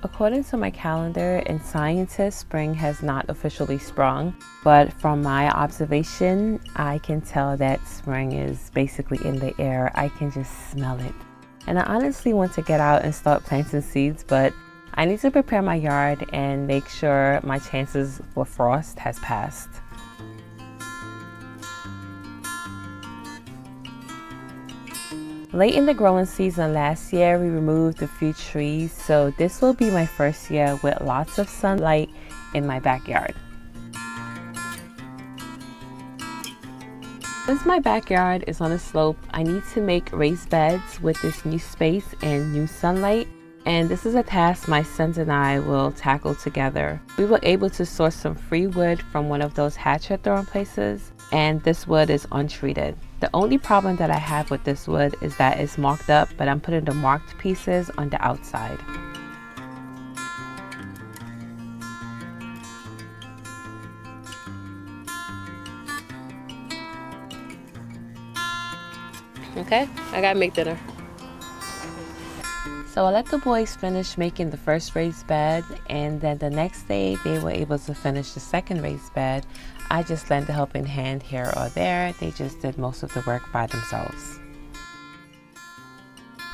According to my calendar and scientists, spring has not officially sprung, but from my observation, I can tell that spring is basically in the air. I can just smell it. And I honestly want to get out and start planting seeds, but I need to prepare my yard and make sure my chances for frost has passed. Late in the growing season last year, we removed a few trees, so this will be my first year with lots of sunlight in my backyard. Since my backyard is on a slope, I need to make raised beds with this new space and new sunlight. And this is a task my sons and I will tackle together. We were able to source some free wood from one of those hatchet throwing places, and this wood is untreated. The only problem that I have with this wood is that it's marked up, but I'm putting the marked pieces on the outside. Okay, I gotta make dinner. So I let the boys finish making the first raised bed, and then the next day they were able to finish the second raised bed. I just lent a helping hand here or there. They just did most of the work by themselves.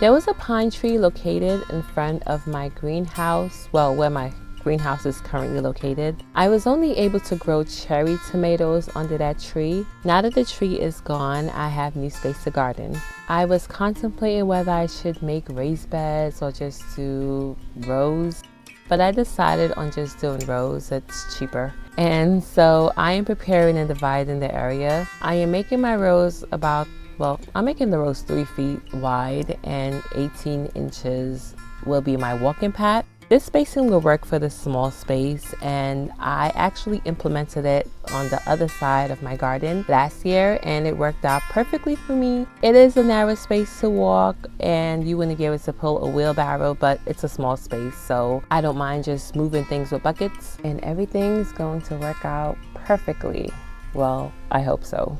There was a pine tree located in front of my greenhouse, well, where my greenhouse is currently located. I was only able to grow cherry tomatoes under that tree. Now that the tree is gone, I have new space to garden. I was contemplating whether I should make raised beds or just do rows, but I decided on just doing rows. It's cheaper. And so I am preparing and dividing the area. I am making my rows I'm making the rows 3 feet wide and 18 inches will be my walking path. This spacing will work for this small space, and I actually implemented it on the other side of my garden last year and it worked out perfectly for me. It is a narrow space to walk and you wouldn't be able to pull a wheelbarrow, but it's a small space, so I don't mind just moving things with buckets, and everything is going to work out perfectly. Well, I hope so.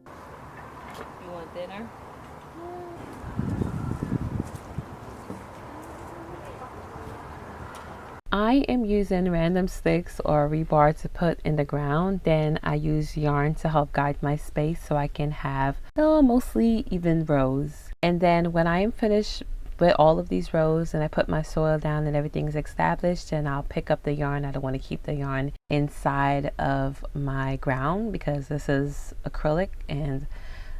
You want dinner? I am using random sticks or rebar to put in the ground. Then I use yarn to help guide my space so I can have mostly even rows. And then when I am finished with all of these rows and I put my soil down and everything's established, and I'll pick up the yarn. I don't want to keep the yarn inside of my ground because this is acrylic and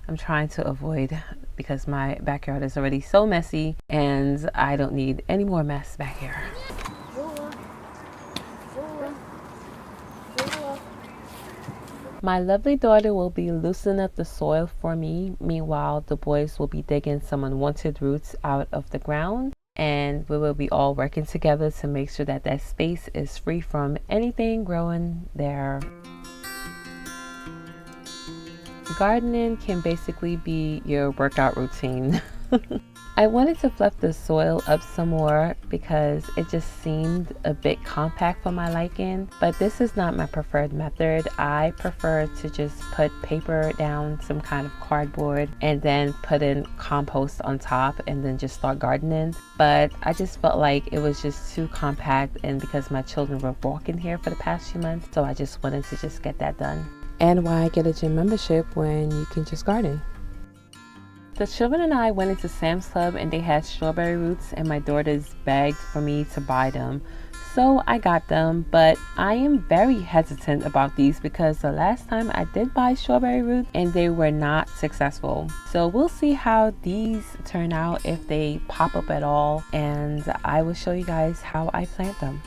I'm trying to avoid, because my backyard is already so messy and I don't need any more mess back here. My lovely daughter will be loosening up the soil for me. Meanwhile, the boys will be digging some unwanted roots out of the ground, and we will be all working together to make sure that that space is free from anything growing there. Gardening can basically be your workout routine. I wanted to fluff the soil up some more because it just seemed a bit compact for my liking, but this is not my preferred method. I prefer to just put paper down, some kind of cardboard, and then put in compost on top and then just start gardening. But I just felt like it was just too compact, and because my children were walking here for the past few months, so I just wanted to just get that done. And why get a gym membership when you can just garden? The children and I went into Sam's Club and they had strawberry roots, and my daughters begged for me to buy them. So I got them, but I am very hesitant about these because the last time I did buy strawberry roots and they were not successful. So we'll see how these turn out, if they pop up at all, and I will show you guys how I plant them.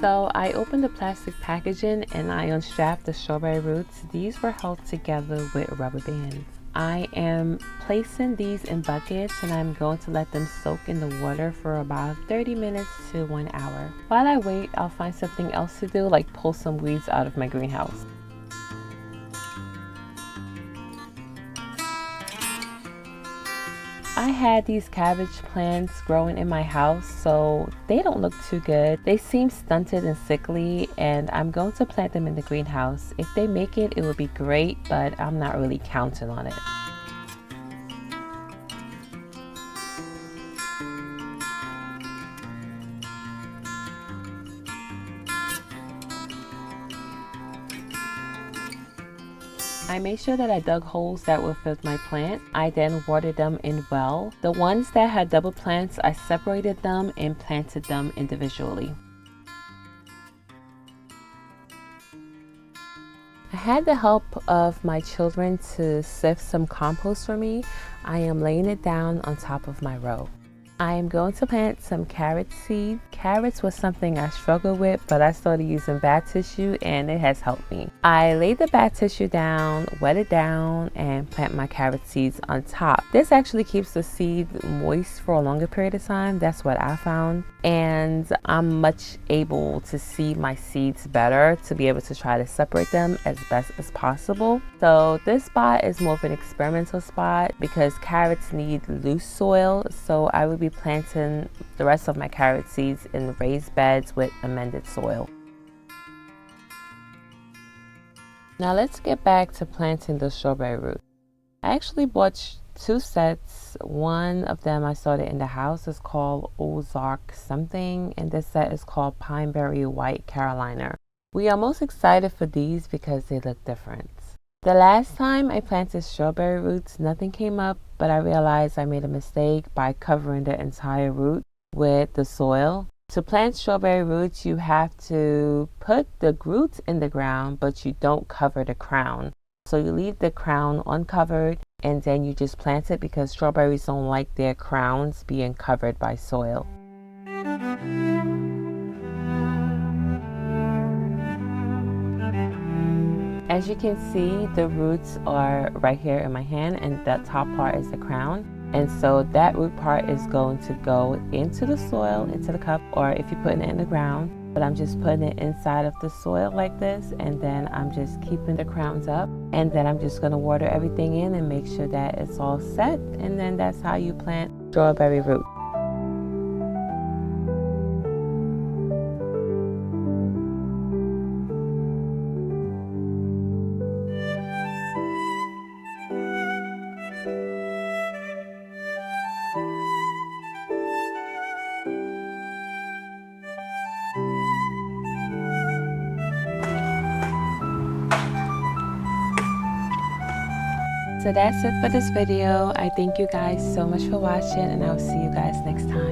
So I opened the plastic packaging and I unstrapped the strawberry roots. These were held together with rubber bands. I am placing these in buckets and I'm going to let them soak in the water for about 30 minutes to 1 hour. While I wait, I'll find something else to do, like pull some weeds out of my greenhouse. I had these cabbage plants growing in my house, so they don't look too good. They seem stunted and sickly, and I'm going to plant them in the greenhouse. If they make it, it would be great, but I'm not really counting on it. I made sure that I dug holes that would fit my plant. I then watered them in well. The ones that had double plants, I separated them and planted them individually. I had the help of my children to sift some compost for me. I am laying it down on top of my row. I am going to plant some carrot seed. Carrots was something I struggled with, but I started using bath tissue and it has helped me. I laid the bath tissue down, wet it down, and plant my carrot seeds on top. This actually keeps the seed moist for a longer period of time. That's what I found. And I'm much able to see my seeds better to be able to try to separate them as best as possible. So this spot is more of an experimental spot because carrots need loose soil. So I would be planting the rest of my carrot seeds in raised beds with amended soil. Now let's get back to planting the strawberry root. I actually bought 2 sets. One of them I started in the house. Is called Ozark something, and this set is called Pineberry White Carolina. We are most excited for these because they look different. The last time I planted strawberry roots, nothing came up, but I realized I made a mistake by covering the entire root with the soil. To plant strawberry roots, you have to put the roots in the ground, but you don't cover the crown. So you leave the crown uncovered and then you just plant it because strawberries don't like their crowns being covered by soil. As you can see, the roots are right here in my hand and that top part is the crown. And so that root part is going to go into the soil, into the cup, or if you're putting it in the ground. But I'm just putting it inside of the soil like this, and then I'm just keeping the crowns up. And then I'm just gonna water everything in and make sure that it's all set. And then that's how you plant strawberry root. So that's it for this video. I thank you guys so much for watching, and I'll see you guys next time.